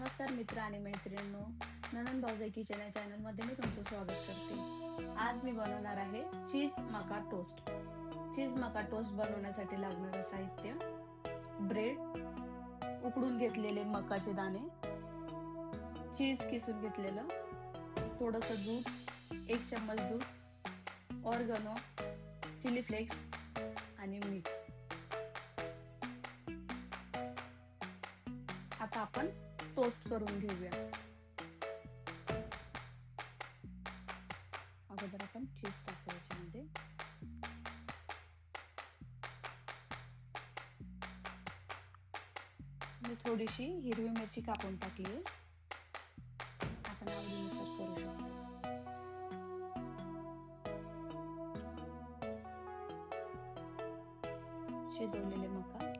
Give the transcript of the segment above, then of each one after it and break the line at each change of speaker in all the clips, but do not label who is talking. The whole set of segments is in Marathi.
नमस्कार मित्र आणि मैत्रिणींनो, ननंद भाऊजाई किचन या चॅनलमध्ये मी तुमचं स्वागत करते। आज मी बनवणार आहे चीज मका टोस्ट। चीज मका टोस्ट बनवण्यासाठी लागणारं साहित्य: ब्रेड, उकडून घेतलेले मकाचे दाणे, चीज किसून घेतलेलं, थोडंसं दूध, 1 चम्मच दूध, ऑर्गनो, चिली फ्लेक्स आणि मीठ। आता आपण टोस्ट करून घेऊया। अगोदर आपण चीज टाकू याच्यामध्ये। मी थोडीशी हिरवी मिरची कापून टाकली, आपण आवडीनुसार करू शकतो। शिजवलेले मका,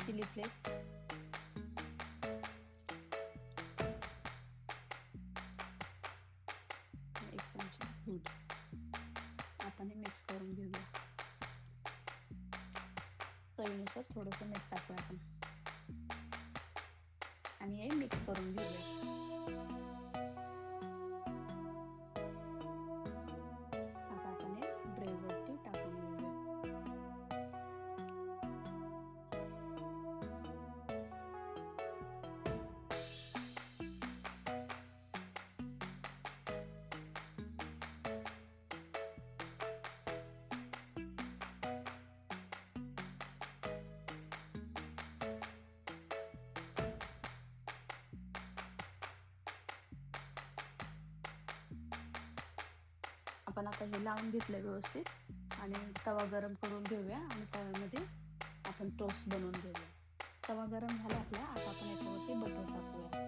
चिली फ्लेक्स, 1 चमचा दूध। आपण हे मिक्स करून घेऊया। चवीनुसार थोडंसं मीठ टाकूया आपण आणि हे मिक्स करून घेऊया। आता आपण हे ब्रेडवरती टाकून घेऊया। आपण आता हे लावून घेतलं व्यवस्थित आणि तवा गरम करून घेऊया आणि तव्यामध्ये आपण टोस्ट बनवून घेऊया। तवा गरम झाला आपला, आता आपण याच्यावरती बटर टाकूया।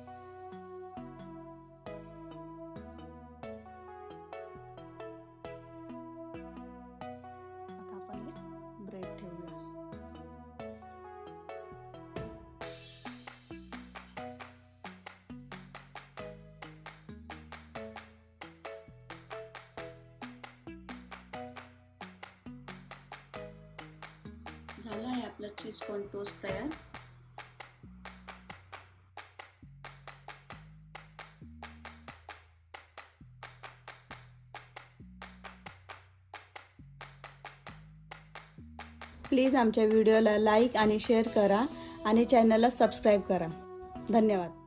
आता आपण हे ब्रेड ठेवूया। झाला आहे आपला चीज कॉर्न टोस्ट तयार। प्लीज आमच्या व्हिडिओला लाईक आणि शेअर करा आणि चॅनलला सबस्क्राईब करा। धन्यवाद।